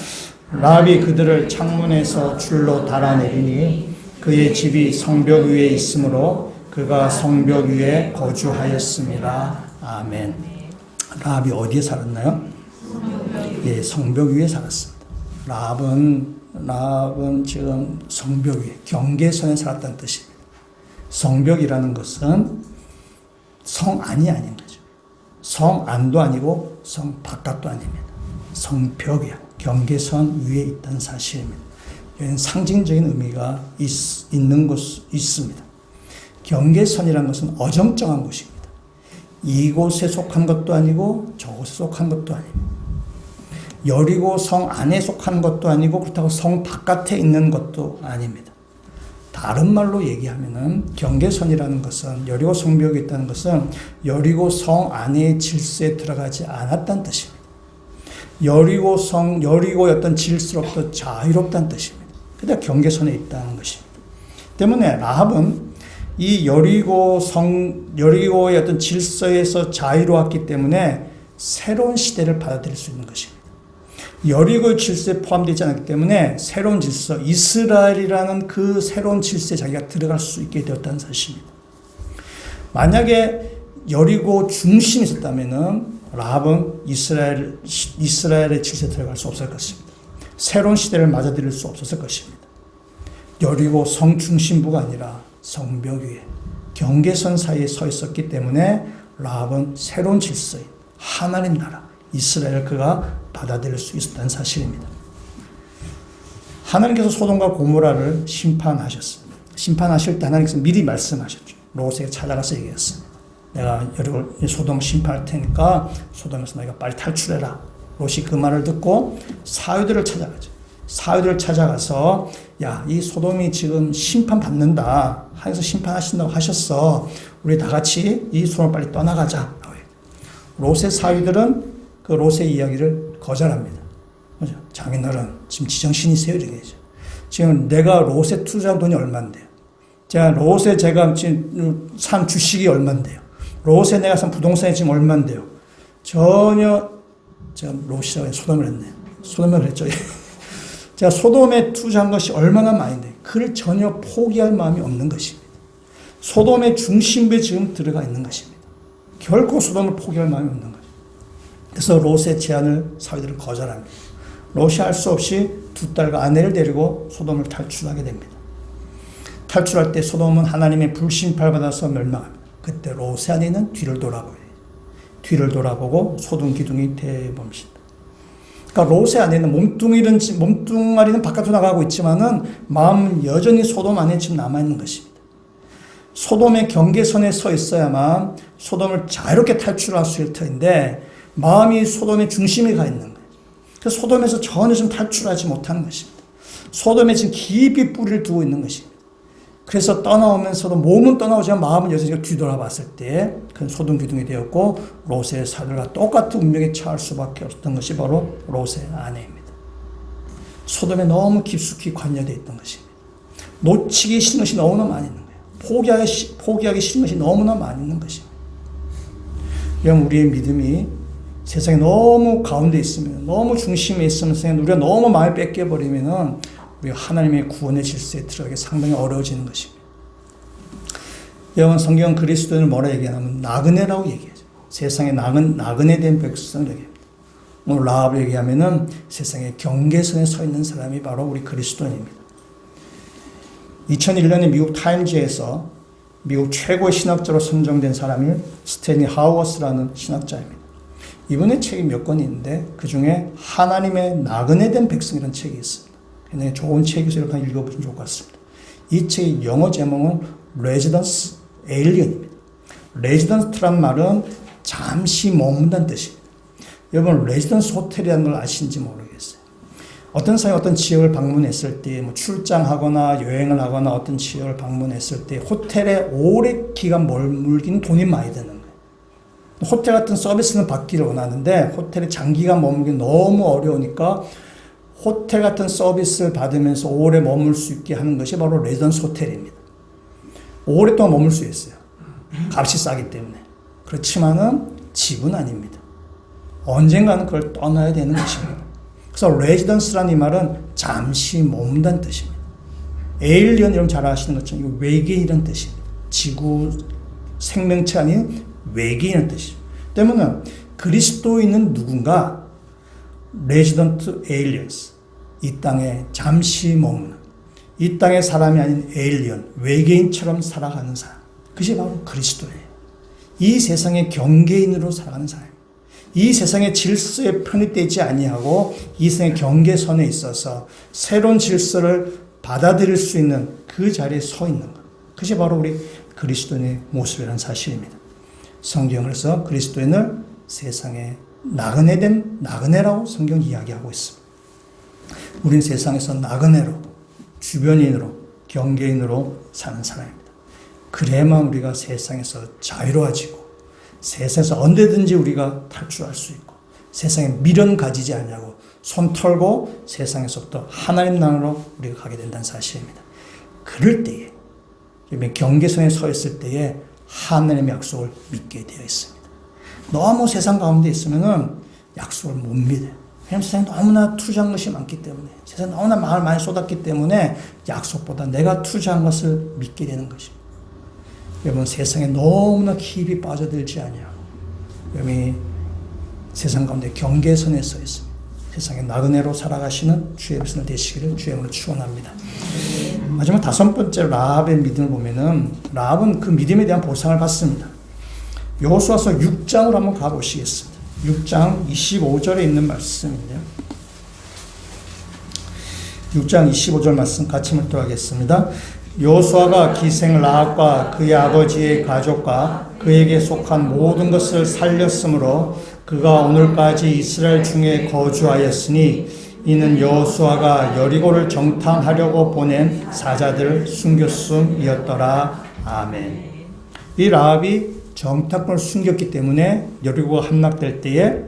S1: 라합이 그들을 창문에서 줄로 달아내리니 그의 집이 성벽 위에 있으므로 그가 성벽 위에 거주하였습니다. 아멘. 라합이 어디에 살았나요? 예, 성벽 위에 살았습니다. 라합은 지금 성벽 위에, 경계선에 살았다는 뜻입니다. 성벽이라는 것은 성안이 아닌 거죠. 성안도 아니고 성바깥도 아닙니다. 성벽이야. 경계선 위에 있다는 사실입니다. 여기는 상징적인 의미가 있는 곳 있습니다. 경계선이라는 것은 어정쩡한 곳입니다. 이곳에 속한 것도 아니고 저곳에 속한 것도 아닙니다. 여리고 성 안에 속한 것도 아니고 그렇다고 성 바깥에 있는 것도 아닙니다. 다른 말로 얘기하면은 경계선이라는 것은 여리고 성벽이 있다는 것은 여리고 성 안의 질서에 들어가지 않았다는 뜻입니다. 여리고의 어떤 질서로부터 자유롭다는 뜻입니다. 그러니까 경계선에 있다는 것입니다. 때문에 라합은 이 여리고의 어떤 질서에서 자유로웠기 때문에 새로운 시대를 받아들일 수 있는 것입니다. 여리고의 질서에 포함되지 않았기 때문에 새로운 질서, 이스라엘이라는 그 새로운 질서에 자기가 들어갈 수 있게 되었다는 사실입니다. 만약에 여리고 중심이 있었다면은 라합은 이스라엘의 질서에 들어갈 수 없을 것입니다. 새로운 시대를 맞아들일 수 없었을 것입니다. 여리고 성 중심부가 아니라 성벽 위에 경계선 사이에 서 있었기 때문에 라합은 새로운 질서인 하나님 나라 이스라엘을 그가 받아들일 수 있었다는 사실입니다. 하나님께서 소돔과 고모라를 심판하셨습니다. 심판하실 때 하나님께서 미리 말씀하셨죠. 롯에게 찾아가서 얘기했습니다. 내가 소돔을 심판할 테니까 소돔에서 너희가 빨리 탈출해라. 롯이 그 말을 듣고 사위들을 찾아가죠. 사위들을 찾아가서 야, 이 소돔이 지금 심판받는다. 하나님께서 심판하신다고 하셨어. 우리 다 같이 이 소돔을 빨리 떠나가자. 롯의 사위들은 그 롯의 이야기를 거절합니다. 그죠? 자기들은 지금 지정신이세요? 이렇게 되죠. 지금 내가 롯에 투자한 돈이 얼만데요? 제가 지금 산 주식이 얼만데요? 롯에 내가 산 부동산이 지금 얼만데요? 전혀, 제가 롯이라고 소돔을 했네요. 소돔을 했죠. 제가 소돔에 투자한 것이 얼마나 많은데, 그를 전혀 포기할 마음이 없는 것입니다. 소돔의 중심부에 지금 들어가 있는 것입니다. 결코 소돔을 포기할 마음이 없는 거죠. 그래서 롯의 제안을 사위들은 거절합니다. 롯이 할 수 없이 두 딸과 아내를 데리고 소돔을 탈출하게 됩니다. 탈출할 때 소돔은 하나님의 불심판을 받아서 멸망합니다. 그때 롯의 아내는 뒤를 돌아보고 소동 기둥이 되어봅니다. 그러니까 롯의 아내는 몸뚱아리는 바깥으로 나가고 있지만은 마음은 여전히 소돔 안에 지금 남아있는 것입니다. 소돔의 경계선에 서 있어야만 소돔을 자유롭게 탈출할 수 있을 터인데 마음이 소돔의 중심에 가 있는 거예요. 그래서 소돔에서 전혀 좀 탈출하지 못하는 것입니다. 소돔에 지금 깊이 뿌리를 두고 있는 것입니다. 그래서 떠나오면서도 몸은 떠나오지만 마음은 여전히 뒤돌아봤을 때 큰 소돔 기둥이 되었고 롯의 사들과 똑같은 운명에 처할 수밖에 없었던 것이 바로 롯의 아내입니다. 소돔에 너무 깊숙이 관여되어 있던 것입니다. 놓치기 싫은 것이 너무나 많이 있는 거예요. 포기하기 싫은 것이 너무나 많이 있는 것입니다. 여러분, 우리의 믿음이 세상에 너무 가운데 있으면, 너무 중심에 있으면, 우리가 너무 마음을 뺏겨버리면 우리가 하나님의 구원의 질서에 들어가기 상당히 어려워지는 것입니다. 여러분, 성경은 그리스도인을 뭐라 얘기하냐면 나그네라고 얘기하죠. 세상에 나그네 된 백성을 얘기합니다. 오늘 라합을 얘기하면은 세상의 경계선에 서 있는 사람이 바로 우리 그리스도인입니다. 2001년에 미국 타임즈에서 미국 최고의 신학자로 선정된 사람이 스탠리 하우어스라는 신학자입니다. 이분의 책이 몇 권이 있는데 그 중에 하나님의 나그네 된 백성이라는 책이 있습니다. 굉장히 좋은 책이어서 이렇게 읽어보시면 좋을 것 같습니다. 이 책의 영어 제목은 Residence Alien입니다. Residence란 말은 잠시 머문다는 뜻입니다. 여러분, 레지던스 호텔이라는 걸 아시는지 모르겠어요. 어떤 사람이 어떤 지역을 방문했을 때, 뭐 출장하거나 여행을 하거나 어떤 지역을 방문했을 때 호텔에 오래 기간 머물기는 돈이 많이 드는 거예요. 호텔 같은 서비스는 받기를 원하는데 호텔에 장기간 머물기 너무 어려우니까 호텔 같은 서비스를 받으면서 오래 머물 수 있게 하는 것이 바로 레지던스 호텔입니다. 오랫동안 머물 수 있어요. 값이 싸기 때문에. 그렇지만은 집은 아닙니다. 언젠가는 그걸 떠나야 되는 것입니다. 그래서 레지던스라는 이 말은 잠시 머문다는 뜻입니다. 에일리언, 여러분 잘 아시는 것처럼 이거 외계인이라는 뜻입니다. 지구 생명체 아닌 외계인이라는 뜻이죠. 때문에 그리스도인은 누군가 레지던트 에일리언스, 이 땅에 잠시 머무는, 이 땅의 사람이 아닌 에일리언, 외계인처럼 살아가는 사람, 그것이 바로 그리스도예요. 이 세상의 경계인으로 살아가는 사람, 이 세상의 질서에 편입되지 아니하고 이 세상의 경계선에 있어서 새로운 질서를 받아들일 수 있는 그 자리에 서 있는 것, 그것이 바로 우리 그리스도인의 모습이라는 사실입니다. 성경에서 그리스도인을 세상에 나그네된 나그네라고 성경 이야기하고 있습니다. 우린 세상에서 나그네로, 주변인으로, 경계인으로 사는 사람입니다. 그래야만 우리가 세상에서 자유로워지고 세상에서 언제든지 우리가 탈출할 수 있고 세상에 미련 가지지 않냐고 손 털고 세상에서부터 하나님 나라로 우리가 가게 된다는 사실입니다. 그럴 때에, 경계선에 서 있을 때에 하나님의 약속을 믿게 되어 있습니다. 너무 세상 가운데 있으면은 약속을 못 믿어요. 왜냐하면 세상에 너무나 투자한 것이 많기 때문에, 세상에 너무나 마음을 많이 쏟았기 때문에 약속보다 내가 투자한 것을 믿게 되는 것입니다. 여러분, 세상에 너무나 깊이 빠져들지 아니하고 여러분이 세상 가운데 경계선에 서 있습니다. 세상에 나그네로 살아가시는 주의 백성들 되시기를 주의 이름으로 축원합니다. 마지막 다섯 번째로 라합의 믿음을 보면은 라합은 그 믿음에 대한 보상을 받습니다. 여호수아서 6장으로 한번 가보시겠습니다. 6장 25절에 있는 말씀인데요. 6장 25절 말씀 같이 묵도하겠습니다. 여호수아가 기생 라합과 그의 아버지의 가족과 그에게 속한 모든 것을 살렸으므로 그가 오늘까지 이스라엘 중에 거주하였으니 이는 여호수아가 여리고를 정탐하려고 보낸 사자들을 숨겼음이었더라. 아멘. 이 라합이 정탐꾼을 숨겼기 때문에 여리고가 함락될 때에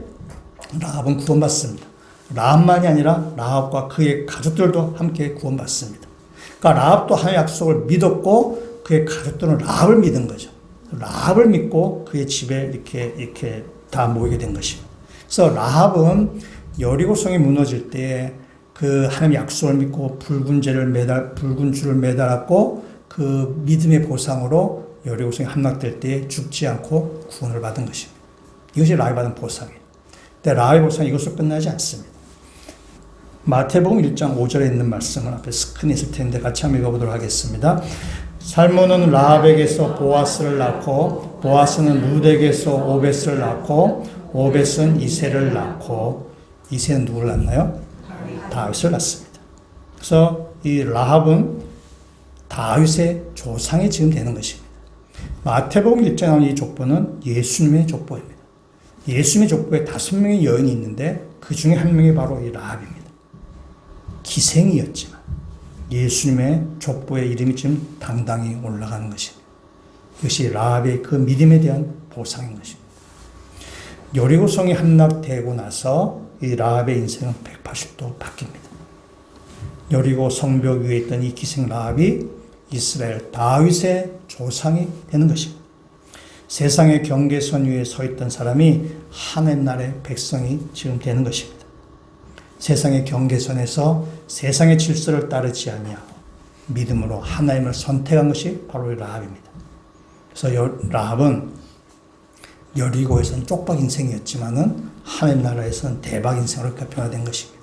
S1: 라합은 구원받습니다. 라합만이 아니라 라합과 그의 가족들도 함께 구원받습니다. 그러니까 라합도 하나님의 약속을 믿었고 그의 가족들은 라합을 믿은 거죠. 라합을 믿고 그의 집에 이렇게 다 모이게 된 것입니다. 그래서 라합은 여리고성이 무너질 때 그 하나님의 약속을 믿고 붉은 줄을 매달았고 그 믿음의 보상으로 여리고성이 함락될 때 죽지 않고 구원을 받은 것입니다. 이것이 라합이 받은 보상이에요. 근데 라합의 보상이 이것으로 끝나지 않습니다. 마태복음 1장 5절에 있는 말씀을 앞에 스크린에 있을 텐데 같이 한번 읽어보도록 하겠습니다. 살몬은 라합에게서 보아스를 낳고 보아스는 룻에게서 오벳을 낳고 오벳은 이새를 낳고 이새는 누구를 낳나요? 다윗을 낳습니다. 그래서 이 라합은 다윗의 조상이 지금 되는 것입니다. 마태복음 1장에 나오는 이 족보는 예수님의 족보입니다. 예수님의 족보에 5명의 여인이 있는데 그 중에 한 명이 바로 이 라합입니다. 기생이었지만 예수님의 족보의 이름이 지금 당당히 올라가는 것입니다. 이것이 라합의 그 믿음에 대한 보상인 것입니다. 여리고성이 함락되고 나서 이 라합의 인생은 180도 바뀝니다. 여리고 성벽 위에 있던 이 기생 라합이 이스라엘 다윗의 조상이 되는 것입니다. 세상의 경계선 위에 서 있던 사람이 하나님 나라의 백성이 지금 되는 것입니다. 세상의 경계선에서 세상의 질서를 따르지 아니하고 믿음으로 하나님을 선택한 것이 바로 라합입니다. 그래서 라합은 여리고에서는 쪽박 인생이었지만은 하나님 나라에서는 대박 인생으로 변화된 것입니다.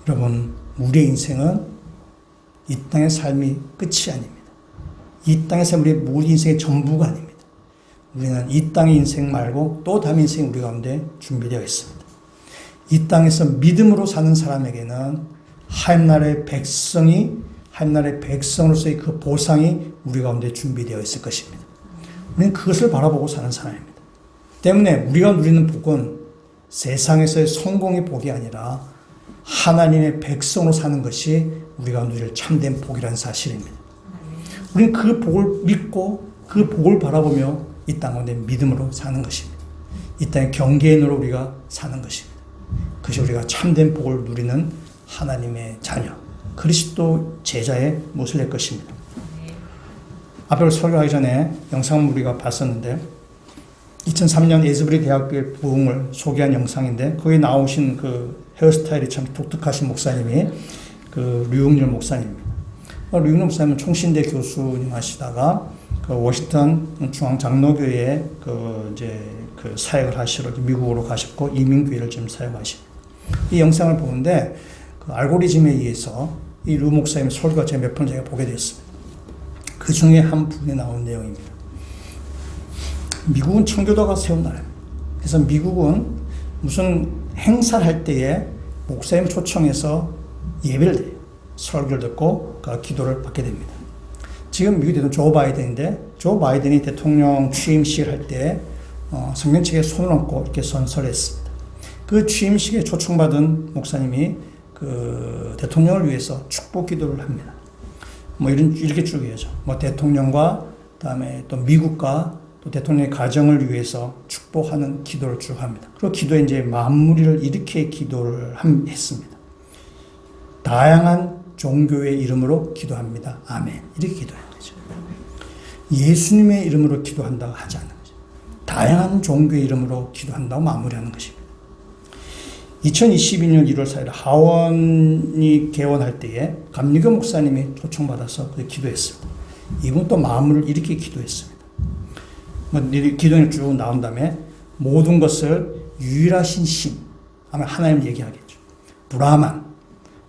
S1: 여러분, 우리의 인생은 이 땅의 삶이 끝이 아닙니다. 이 땅의 삶이 우리 인생의 전부가 아닙니다. 우리는 이 땅의 인생 말고 또 다른 인생이 우리 가운데 준비되어 있습니다. 이 땅에서 믿음으로 사는 사람에게는 하나님 나라의 백성으로서의 그 보상이 우리 가운데 준비되어 있을 것입니다. 우리는 그것을 바라보고 사는 사람입니다. 때문에 우리가 누리는 복은 세상에서의 성공의 복이 아니라 하나님의 백성으로 사는 것이 우리가 누릴 참된 복이라는 사실입니다. 우리는 그 복을 믿고 그 복을 바라보며 이 땅 가운데 믿음으로 사는 것입니다. 이 땅의 경계인으로 우리가 사는 것입니다. 그것이 우리가 참된 복을 누리는 하나님의 자녀, 그리스도 제자의 모습을 낼 것입니다. 앞으로 설교하기 전에 영상을 우리가 봤었는데 2003년 에즈부리 대학교의 부흥을 소개한 영상인데 거기 나오신 그 헤어스타일이 참 독특하신 목사님이 그 류흥렬 목사님입니다. 류흥렬 목사님은 총신대 교수님 하시다가 그 워싱턴 중앙장로교회에 그 사역을 하시러 미국으로 가셨고 이민교회를 지금 사역하십니다. 이 영상을 보는데 그 알고리즘에 의해서 이 류 목사님의 설교가 제가 몇 번 제가 보게 됐습니다. 그 중에 한 부분에 나온 내용입니다. 미국은 청교도가 세운 나라입니다. 그래서 미국은 무슨 행사를 할 때에 목사님 초청해서 예배를 드려요. 설교를 듣고 기도를 받게 됩니다. 지금 미국 대통령 조 바이든인데 조 바이든이 대통령 취임식을 할 때 성경책에 손을 얹고 이렇게 선설했습니다. 그 취임식에 초청받은 목사님이 그 대통령을 위해서 축복 기도를 합니다. 이렇게 쭉 이어져. 대통령과 그다음에 또 미국과 또 대통령의 가정을 위해서 축복하는 기도를 쭉 합니다. 그리고 기도에 이제 마무리를 이렇게 기도를 했습니다. 다양한 종교의 이름으로 기도합니다. 아멘. 이렇게 기도해야 되죠. 예수님의 이름으로 기도한다고 하지 않는 거죠. 다양한 종교의 이름으로 기도한다고 마무리하는 것입니다. 2022년 1월 4일 하원이 개원할 때에 감리교 목사님이 초청받아서 기도했습니다. 이분 또 마무리를 이렇게 기도했습니다. 기도를 쭉 나온 다음에 모든 것을 유일하신 신, 아마 하나님 얘기하겠죠. 브라만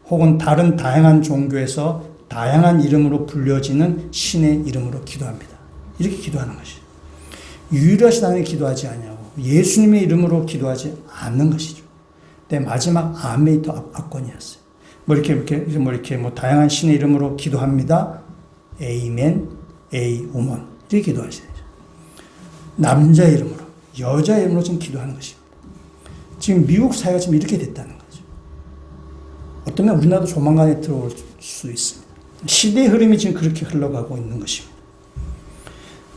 S1: 혹은 다른 다양한 종교에서 다양한 이름으로 불려지는 신의 이름으로 기도합니다. 이렇게 기도하는 것이죠. 유일하신 하나님 기도하지 아니하고 예수님의 이름으로 기도하지 않는 것이죠. 근데 마지막 아멘이 더 압권이었어요. 이렇게 다양한 신의 이름으로 기도합니다. 에이멘, 에이우먼 이렇게 기도하시죠. 남자 이름으로 여자의 이름으로 지금 기도하는 것입니다. 지금 미국 사회가 지금 이렇게 됐다는 거죠. 어쩌면 우리나라도 조만간에 들어올 수 있습니다. 시대의 흐름이 지금 그렇게 흘러가고 있는 것입니다.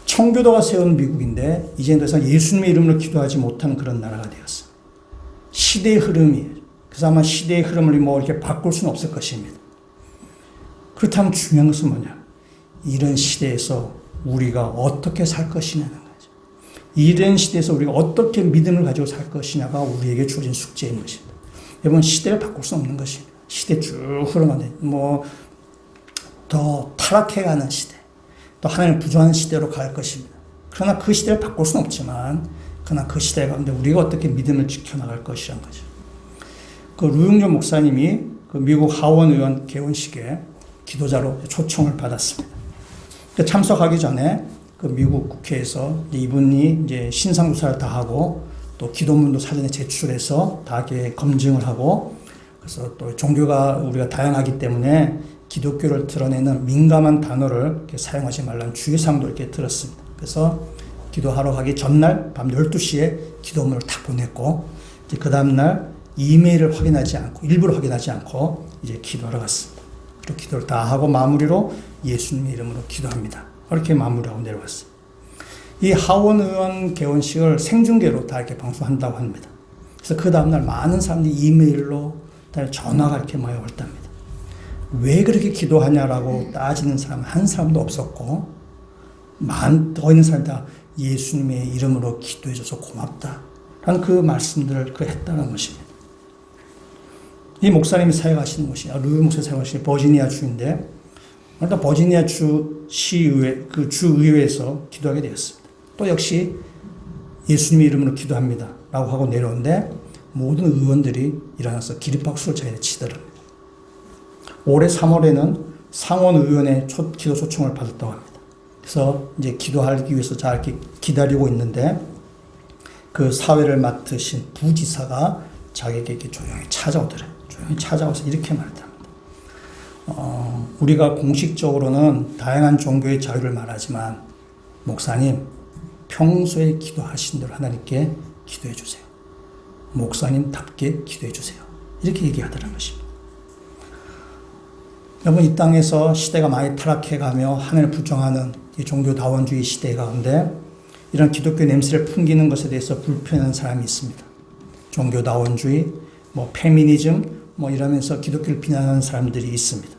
S1: 청교도가 세운 미국인데 이제는 더 이상 예수님의 이름으로 기도하지 못하는 그런 나라가 되었어요. 시대의 흐름이에요. 그래서 아마 시대의 흐름을 뭐 이렇게 바꿀 수는 없을 것입니다. 그렇다면 중요한 것은 뭐냐? 이런 시대에서 우리가 어떻게 살 것이냐는 거죠. 이런 시대에서 우리가 어떻게 믿음을 가지고 살 것이냐가 우리에게 주어진 숙제인 것입니다. 여러분, 시대를 바꿀 수 없는 것입니다. 시대 쭉 흘러가는, 더 타락해가는 시대, 또 하나님을 부정하는 시대로 갈 것입니다. 그러나 그 시대를 바꿀 수는 없지만, 그러나 그 시대 가운데 우리가 어떻게 믿음을 지켜나갈 것이란 거죠. 그 루용조 목사님이 그 미국 하원 의원 개원식에 기도자로 초청을 받았습니다. 참석하기 전에 그 미국 국회에서 이분이 이제 신상조사를 다 하고 또 기도문도 사전에 제출해서 다 이렇게 검증을 하고, 그래서 또 종교가 우리가 다양하기 때문에 기독교를 드러내는 민감한 단어를 이렇게 사용하지 말라는 주의사항도 이렇게 들었습니다. 그래서 기도하러 가기 전날 밤 12시에 기도문을 딱 보냈고, 이제 그 다음날 이메일을 확인하지 않고, 일부러 확인하지 않고 이제 기도하러 갔습니다. 그리고 기도를 다 하고 마무리로 예수님의 이름으로 기도합니다. 그렇게 마무리하고 내려왔어요. 이 하원 의원 개원식을 생중계로 다 이렇게 방송한다고 합니다. 그래서 그 다음날 많은 사람들이 이메일로, 전화가 이렇게 많이 왔답니다. 왜 그렇게 기도하냐라고 따지는 사람 한 사람도 없었고, 더 있는 사람이 다 예수님의 이름으로 기도해줘서 고맙다 라는 그 말씀들을 했다는 것입니다. 이 목사님이 사역하시는 곳이, 루이 목사님이 사역하시는 버지니아 주인데, 일단 버지니아 주 시의회, 그 주의회에서 기도하게 되었습니다. 또 역시 예수님의 이름으로 기도합니다 라고 하고 내려오는데, 모든 의원들이 일어나서 기립박수를 자기네 치더랍니다. 올해 3월에는 상원 의원의 기도 초청을 받았다고 합니다. 그래서 이제 기도하기 위해서 잘 이렇게 기다리고 있는데, 그 사회를 맡으신 부지사가 자기에게 이렇게 조용히 찾아오더래요. 조용히 찾아와서 이렇게 말했답니다. 우리가 공식적으로는 다양한 종교의 자유를 말하지만, 목사님, 평소에 기도하신 대로 하나님께 기도해 주세요. 목사님답게 기도해 주세요. 이렇게 얘기하더라는 것입니다. 여러분, 이 땅에서 시대가 많이 타락해가며 하나님을 부정하는 이 종교다원주의 시대 가운데 이런 기독교 냄새를 풍기는 것에 대해서 불편한 사람이 있습니다. 종교다원주의, 페미니즘, 이러면서 기독교를 비난하는 사람들이 있습니다.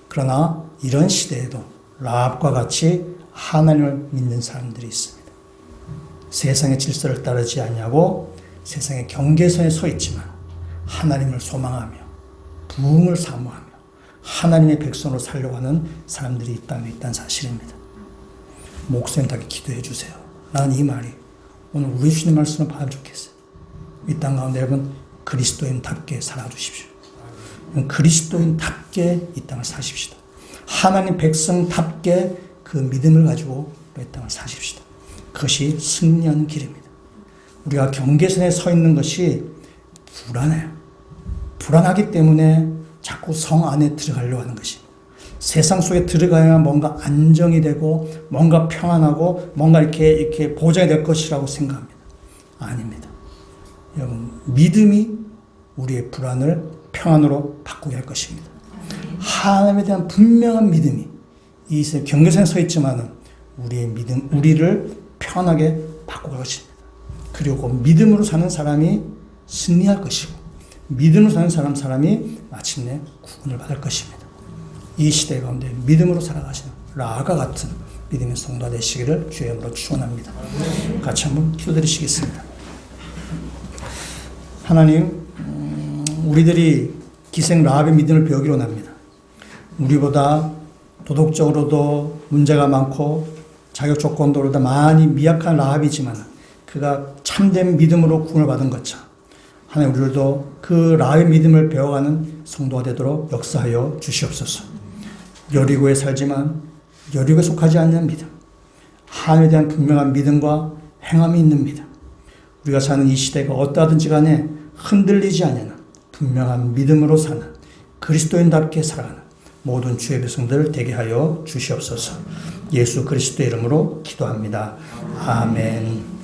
S1: 그러나 이런 시대에도 라합과 같이 하나님을 믿는 사람들이 있습니다. 세상의 질서를 따르지 않냐고 세상의 경계선에 서 있지만 하나님을 소망하며 부흥을 사모하며 하나님의 백성으로 살려고 하는 사람들이 이 땅에 있다는 사실입니다. 목사님답게 기도해 주세요 라는 이 말이 오늘 우리 주님 말씀을 받으면 좋겠어요. 이 땅 가운데 여러분, 그리스도인답게 살아주십시오. 그리스도인답게 이 땅을 사십시다. 하나님 백성답게 그 믿음을 가지고 이 땅을 사십시다. 그것이 승리하는 길입니다. 우리가 경계선에 서 있는 것이 불안해요. 불안하기 때문에 자꾸 성 안에 들어가려고 하는 것입니다. 세상 속에 들어가야만 뭔가 안정이 되고 뭔가 평안하고 뭔가 이렇게 보장이 될 것이라고 생각합니다. 아닙니다. 여러분, 믿음이 우리의 불안을 평안으로 바꾸게 할 것입니다. 하나님에 대한 분명한 믿음이 이 경계선에 서 있지만은 우리의 믿음, 우리를 편하게 바꾸갈 것입니다. 그리고 믿음으로 사는 사람이 승리할 것이고, 믿음으로 사는 사람이 마침내 구원을 받을 것입니다. 이 시대 가운데 믿음으로 살아가시는 라가 같은 믿음의 성도가 되시기를 주의 이름으로 축원합니다. 같이 한번 기도드리시겠습니다. 하나님, 우리들이 기생 라합의 믿음을 배우기로 합니다. 우리보다 도덕적으로도 문제가 많고 자격 조건도로도 많이 미약한 라합이지만 그가 참된 믿음으로 구원을 받은 것처럼 하나님, 우리들도 그 라합의 믿음을 배워가는 성도가 되도록 역사하여 주시옵소서. 여리고에 살지만 여리고에 속하지 않는 믿음, 하나님에 대한 분명한 믿음과 행함이 있는 믿음, 우리가 사는 이 시대가 어떠하든지 간에 흔들리지 않는 분명한 믿음으로 사는 그리스도인답게 살아가는 모든 주의 백성들 되게 하여 주시옵소서. 예수 그리스도의 이름으로 기도합니다. 아멘.